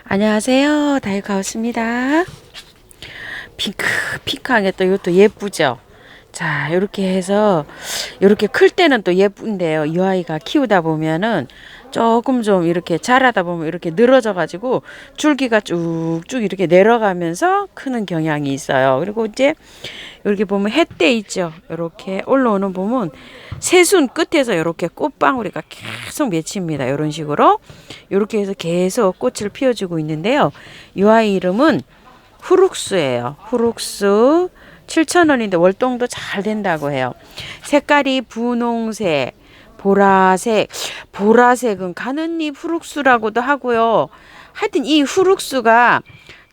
안녕하세요. 다이카우스입니다. 핑크하게 또 이것도 예쁘죠? 자, 이렇게 해서 이렇게 클 때는 또 예쁜데요. 이 아이가 키우다 보면은 조금 좀 이렇게 자라다 보면 이렇게 늘어져 가지고 줄기가 쭉쭉 이렇게 내려가면서 크는 경향이 있어요. 그리고 이제 이렇게 보면 햇대 있죠. 이렇게 올라오는 보면 새순 끝에서 이렇게 꽃방울이가 계속 맺힙니다. 이런 식으로 이렇게 해서 계속 꽃을 피워주고 있는데요. 이 아이 이름은 후룩스예요. 후룩스 7,000원인데 월동도 잘 된다고 해요. 색깔이 분홍색, 보라색은 가는잎 후룩스라고도 하고요. 하여튼 이 후룩스가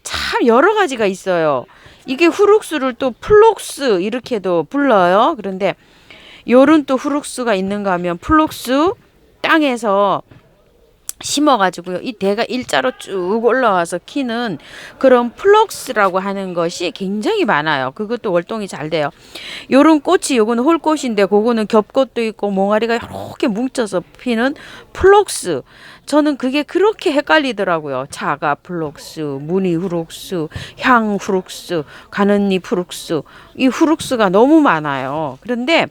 참 여러 가지가 있어요. 이게 후룩스를 또 플록스 이렇게도 불러요. 그런데 요런 또 후룩스가 있는가 하면 플록스 땅에서 심어가지고요. 이 대가 일자로 쭉 올라와서 키는 그런 플럭스라고 하는 것이 굉장히 많아요. 그것도 월동이 잘 돼요. 요런 꽃이 요거는 홀꽃인데 그거는 겹꽃도 있고 몽아리가 이렇게 뭉쳐서 피는 플럭스. 저는 그게 그렇게 헷갈리더라고요. 자가 플럭스, 무늬 후룩스, 향 후룩스, 가는잎 후룩스. 이 후룩스가 너무 많아요. 그런데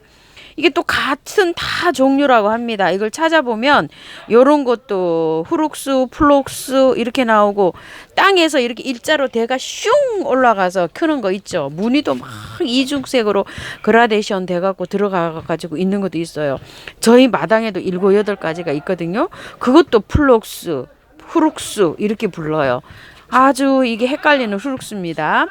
이게 또 같은 다 종류라고 합니다. 이걸 찾아보면 요런 것도 후룩스, 플록스 이렇게 나오고 땅에서 이렇게 일자로 대가 슝 올라가서 크는 거 있죠. 무늬도 막 이중색으로 그라데이션 돼갖고 들어가가지고 있는 것도 있어요. 저희 마당에도 7, 8가지가 있거든요. 그것도 플록스, 후룩스 이렇게 불러요. 아주 이게 헷갈리는 후룩스입니다.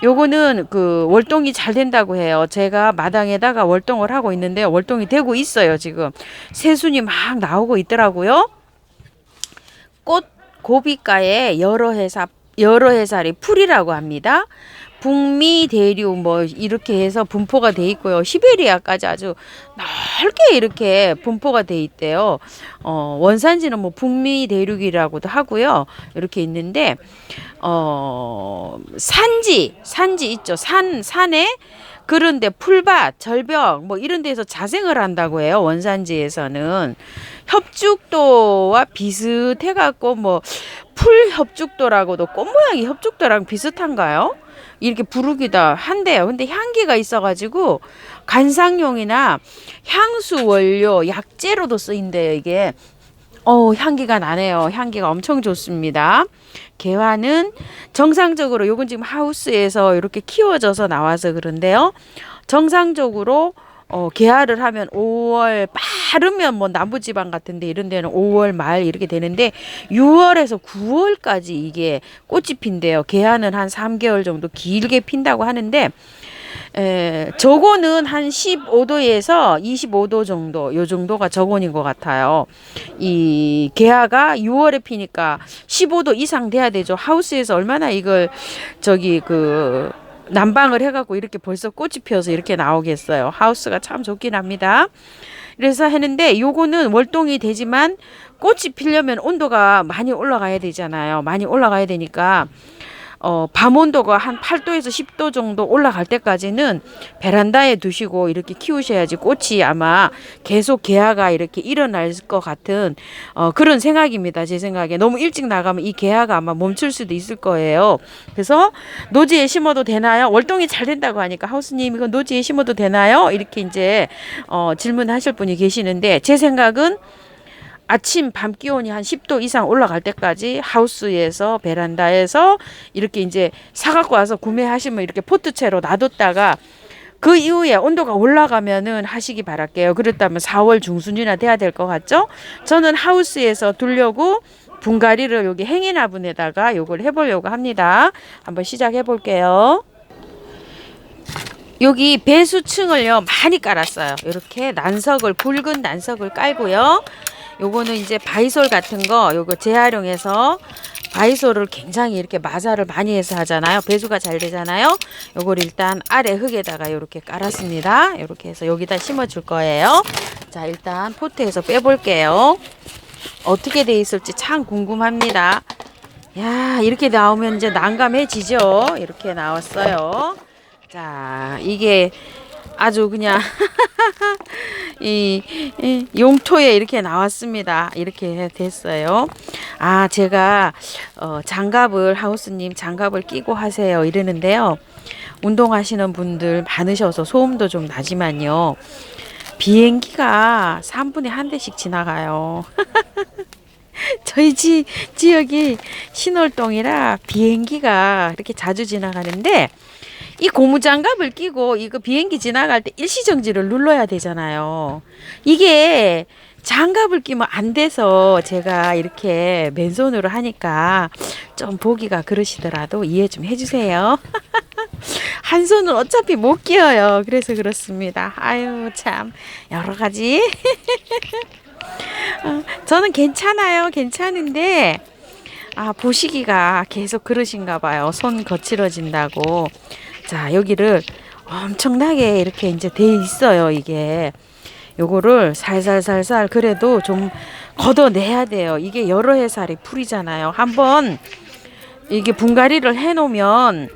요거는 그 월동이 잘 된다고 해요. 제가 마당에다가 월동을 하고 있는데 월동이 되고 있어요. 지금 새순이 막 나오고 있더라고요. 꽃 고비가에 여러 해살이 풀이라고 합니다. 북미 대륙 뭐 이렇게 해서 분포가 돼 있고요. 시베리아까지 아주 넓게 이렇게 분포가 돼 있대요. 원산지는 뭐 북미 대륙이라고도 하고요. 이렇게 있는데 산지 있죠. 산에 그런데 풀밭, 절벽 뭐 이런 데서 자생을 한다고 해요. 원산지에서는 협죽도와 비슷해 갖고 뭐 풀 협죽도라고도 꽃 모양이 협죽도랑 비슷한가요? 이렇게 부르기도 한대요. 근데 향기가 있어가지고 간상용이나 향수 원료, 약재로도 쓰인대요. 이게 향기가 나네요. 향기가 엄청 좋습니다. 개화는 정상적으로 요건 지금 하우스에서 이렇게 키워져서 나와서 그런데요. 정상적으로 개화를 하면 5월 빠르면 뭐 남부지방 같은데 이런 데는 5월 말 이렇게 되는데 6월에서 9월까지 이게 꽃이 핀대요. 개화는 한 3개월 정도 길게 핀다고 하는데 저거는 한 15도에서 25도 정도 요 정도가 저건인 것 같아요. 이 개화가 6월에 피니까 15도 이상 돼야 되죠. 하우스에서 얼마나 이걸 난방을 해갖고 이렇게 벌써 꽃이 피어서 이렇게 나오겠어요. 하우스가 참 좋긴 합니다. 그래서 했는데 요거는 월동이 되지만 꽃이 피려면 온도가 많이 올라가야 되잖아요. 많이 올라가야 되니까 밤 온도가 한 8도에서 10도 정도 올라갈 때까지는 베란다에 두시고 이렇게 키우셔야지 꽃이 아마 계속 개화가 이렇게 일어날 것 같은 그런 생각입니다. 제 생각에 너무 일찍 나가면 이 개화가 아마 멈출 수도 있을 거예요. 그래서 노지에 심어도 되나요? 월동이 잘 된다고 하니까 하우스님 이거 노지에 심어도 되나요? 이렇게 이제 질문하실 분이 계시는데 제 생각은 아침 밤 기온이 한 10도 이상 올라갈 때까지 하우스에서 베란다에서 이렇게 이제 사갖고 와서 구매하시면 이렇게 포트채로 놔뒀다가 그 이후에 온도가 올라가면은 하시기 바랄게요. 그렇다면 4월 중순이나 돼야 될 것 같죠? 저는 하우스에서 두려고 분갈이를 여기 행인화분에다가 요걸 해보려고 합니다. 한번 시작해 볼게요. 여기 배수층을요 많이 깔았어요. 이렇게 굵은 난석을 깔고요. 요거는 이제 바이솔 같은 거 요거 재활용해서 바이솔을 굉장히 이렇게 마사를 많이 해서 하잖아요. 배수가 잘 되잖아요. 요걸 일단 아래 흙에다가 이렇게 깔았습니다. 이렇게 해서 여기다 심어 줄 거예요. 자, 일단 포트에서 빼볼게요. 어떻게 돼 있을지 참 궁금합니다. 야, 이렇게 나오면 이제 난감해지죠. 이렇게 나왔어요. 자, 이게 아주 그냥 이 용토에 이렇게 나왔습니다. 이렇게 됐어요. 아, 제가 장갑을 하우스님 장갑을 끼고 하세요 이러는데요. 운동하시는 분들 많으셔서 소음도 좀 나지만요. 비행기가 3분에 한 대씩 지나가요. 저희 지역이 신월동이라 비행기가 이렇게 자주 지나가는데 이 고무장갑을 끼고 이거 비행기 지나갈 때 일시정지를 눌러야 되잖아요. 이게 장갑을 끼면 안 돼서 제가 이렇게 맨손으로 하니까 좀 보기가 그러시더라도 이해 좀 해주세요. 한 손은 어차피 못 끼어요. 그래서 그렇습니다. 아유, 참 여러 가지. 저는 괜찮아요. 괜찮은데 보시기가 계속 그러신가 봐요. 손 거칠어진다고. 자, 여기를 엄청나게 이렇게 이제 돼 있어요. 이게 요거를 살살살살 그래도 좀 걷어내야 돼요. 이게 여러 해살이 풀이잖아요. 한번 이게 분갈이를 해 놓으면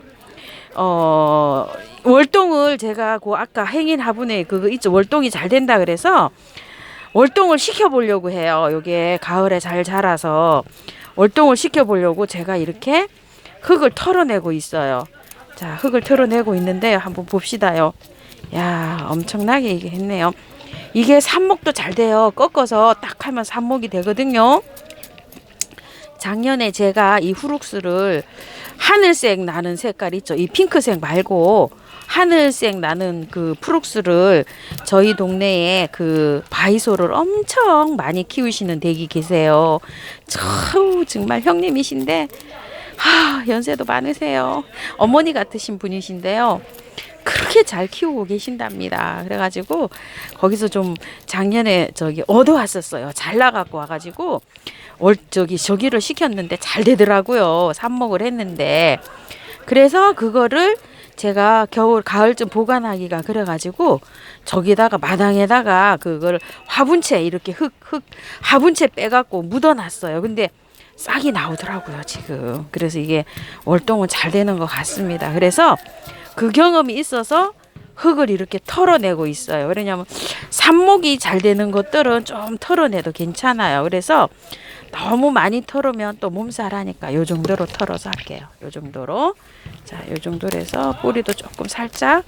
월동을 제가 아까 행인 화분에 그거 있죠. 월동이 잘 된다 그래서 월동을 시켜 보려고 해요. 요게 가을에 잘 자라서 월동을 시켜 보려고 제가 이렇게 흙을 털어내고 있어요. 자, 흙을 털어내고 있는데 한번 봅시다요. 야, 엄청나게 이게 했네요. 이게 삽목도 잘 돼요. 꺾어서 딱 하면 삽목이 되거든요. 작년에 제가 이 후룩스를 하늘색 나는 색깔 있죠. 이 핑크색 말고 하늘색 나는 그 푸룩스를 저희 동네에 그 바이소를 엄청 많이 키우시는 댁이 계세요. 정말 형님이신데 연세도 많으세요. 어머니 같으신 분이신데요. 그렇게 잘 키우고 계신답니다. 그래가지고 거기서 좀 작년에 얻어왔었어요. 잘 나갖고 와가지고 저기를 시켰는데 잘 되더라고요. 삽목을 했는데 그래서 그거를 제가 가을쯤 보관하기가 그래가지고 저기다가 마당에다가 그걸 화분채 이렇게 화분채 빼갖고 묻어놨어요. 근데 싹이 나오더라고요 지금. 그래서 이게 월동은 잘 되는 것 같습니다. 그래서 그 경험이 있어서 흙을 이렇게 털어내고 있어요. 왜냐면 삽목이 잘 되는 것들은 좀 털어내도 괜찮아요. 그래서 너무 많이 털으면 또 몸살하니까 요 정도로 털어서 할게요. 요 정도로. 자, 요 정도로 해서 뿌리도 조금 살짝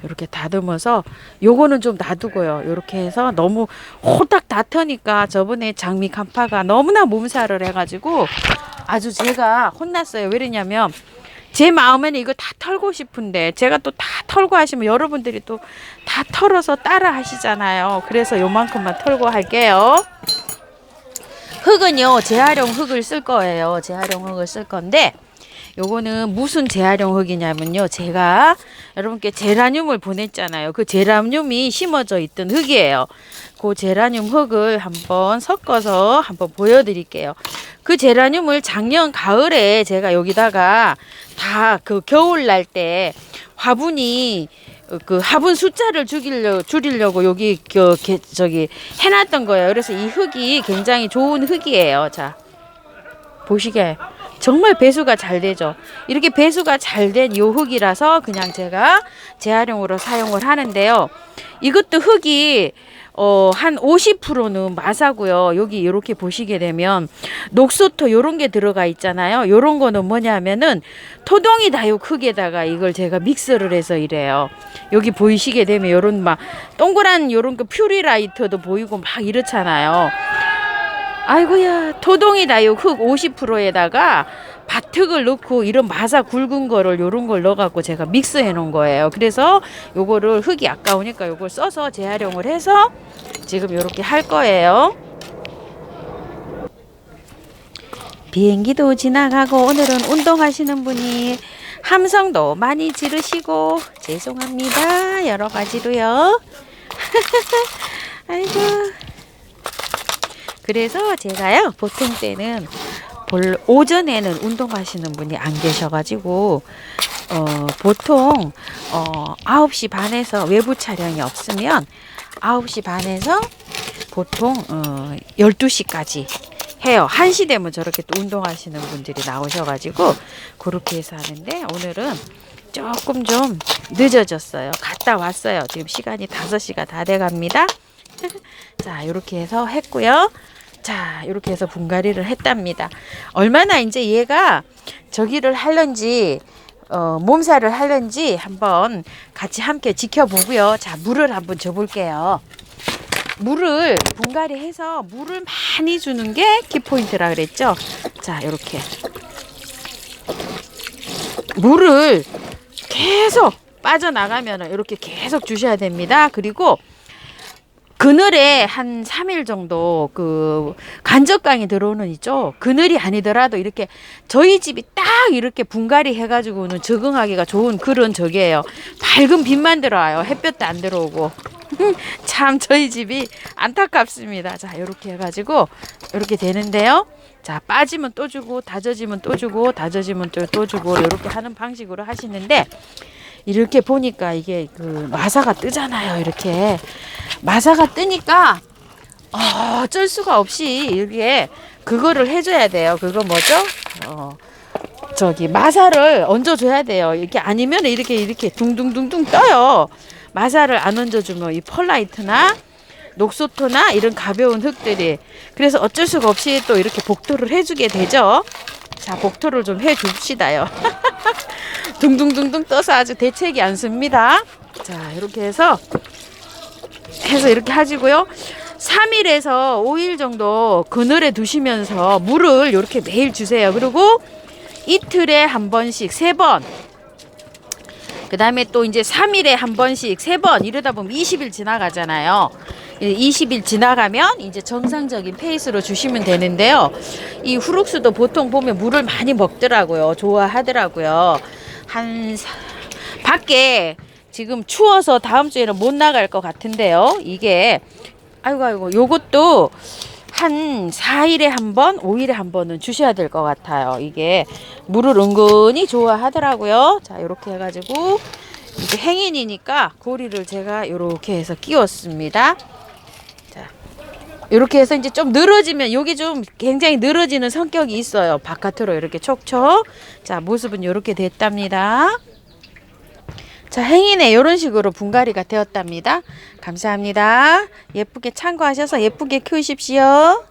이렇게 다듬어서 요거는 좀 놔두고요. 요렇게 해서 너무 호딱 다 터니까 저번에 장미 간파가 너무나 몸살을 해가지고 아주 제가 혼났어요. 왜냐면 제 마음에는 이거 다 털고 싶은데 제가 또 다 털고 하시면 여러분들이 또 다 털어서 따라 하시잖아요. 그래서 요만큼만 털고 할게요. 흙은요, 재활용 흙을 쓸 거예요. 재활용 흙을 쓸 건데 요거는 무슨 재활용 흙이냐면요, 제가 여러분께 제라늄을 보냈잖아요. 그 제라늄이 심어져 있던 흙이에요. 그 제라늄 흙을 한번 섞어서 한번 보여드릴게요. 그 제라늄을 작년 가을에 제가 여기다가 다 그 겨울 날 때 화분이 그 화분 숫자를 줄이려고 여기 저기 해놨던 거예요. 그래서 이 흙이 굉장히 좋은 흙이에요. 자, 보시게 정말 배수가 잘 되죠. 이렇게 배수가 잘 된 요 흙이라서 그냥 제가 재활용으로 사용을 하는데요. 이것도 흙이 한 50%는 마사고요. 여기 이렇게 보시게 되면 녹소토 요런 게 들어가 있잖아요. 요런 거는 뭐냐면은 토동이 다육 흙에다가 이걸 제가 믹스를 해서 이래요. 여기 보이시게 되면 요런 막 동그란 요런 거 퓨리라이트도 보이고 막 이렇잖아요. 아이고야, 토동이 다육 흙 50%에다가 밭흙을 넣고 이런 마사 굵은 거를 요런 걸 넣어갖고 제가 믹스해 놓은 거예요. 그래서 요거를 흙이 아까우니까 요걸 써서 재활용을 해서 지금 요렇게 할 거예요. 비행기도 지나가고 오늘은 운동하시는 분이 함성도 많이 지르시고 죄송합니다. 여러 가지로요. 아이고. 그래서 제가요, 보통 때는 오전에는 운동하시는 분이 안 계셔가지고 보통 9시 반에서 외부 촬영이 없으면 9시 반에서 보통 12시까지 해요. 1시 되면 저렇게 또 운동하시는 분들이 나오셔가지고 그렇게 해서 하는데 오늘은 조금 좀 늦어졌어요. 갔다 왔어요. 지금 시간이 5시가 다 돼갑니다. 자, 이렇게 해서 했고요. 자, 이렇게 해서 분갈이를 했답니다. 얼마나 이제 얘가 저기를 할런지 몸살을 할런지 한번 같이 함께 지켜보고요. 자, 물을 한번 줘볼게요. 물을 분갈이 해서 물을 많이 주는 게 키포인트라 그랬죠. 자, 이렇게 물을 계속 빠져나가면 이렇게 계속 주셔야 됩니다. 그리고 그늘에 한 3일 정도 그 간접광이 들어오는 있죠. 그늘이 아니더라도 이렇게 저희 집이 딱 이렇게 분갈이 해가지고는 적응하기가 좋은 그런 적이에요. 밝은 빛만 들어와요. 햇볕도 안 들어오고. 참 저희 집이 안타깝습니다. 자, 이렇게 해가지고 이렇게 되는데요. 자, 빠지면 또 주고 다져지면 또 주고 다져지면 또 주고 이렇게 하는 방식으로 하시는데 이렇게 보니까 이게 그 마사가 뜨잖아요. 이렇게 마사가 뜨니까 어쩔 수가 없이 이게 그거를 해줘야 돼요. 그거 뭐죠? 저기 마사를 얹어줘야 돼요. 이렇게 아니면 이렇게 둥둥둥둥 떠요. 마사를 안 얹어주면 이 펄라이트나 녹소토나 이런 가벼운 흙들이 그래서 어쩔 수가 없이 또 이렇게 복토를 해주게 되죠. 자, 복토를 좀 해줍시다요. 둥둥둥둥 떠서 아주 대책이 않습니다. 자, 이렇게 해서 이렇게 하시고요. 3일에서 5일 정도 그늘에 두시면서 물을 이렇게 매일 주세요. 그리고 이틀에 한 번씩 3번. 그 다음에 또 이제 3일에 한 번씩 3번 이러다 보면 20일 지나가잖아요. 20일 지나가면 이제 정상적인 페이스로 주시면 되는데요. 이 후룩스도 보통 보면 물을 많이 먹더라고요. 좋아하더라고요. 밖에 지금 추워서 다음 주에는 못 나갈 것 같은데요. 이게 아이고 요것도 한 4일에 한 번, 5일에 한 번은 주셔야 될 것 같아요. 이게 물을 은근히 좋아하더라고요. 자, 이렇게 해가지고 이제 행인이니까 고리를 제가 이렇게 해서 끼웠습니다. 자, 이렇게 해서 이제 좀 늘어지면 여기 좀 굉장히 늘어지는 성격이 있어요. 바깥으로 이렇게 촉촉. 자, 모습은 이렇게 됐답니다. 자, 행인에 이런 식으로 분갈이가 되었답니다. 감사합니다. 예쁘게 참고하셔서 예쁘게 키우십시오.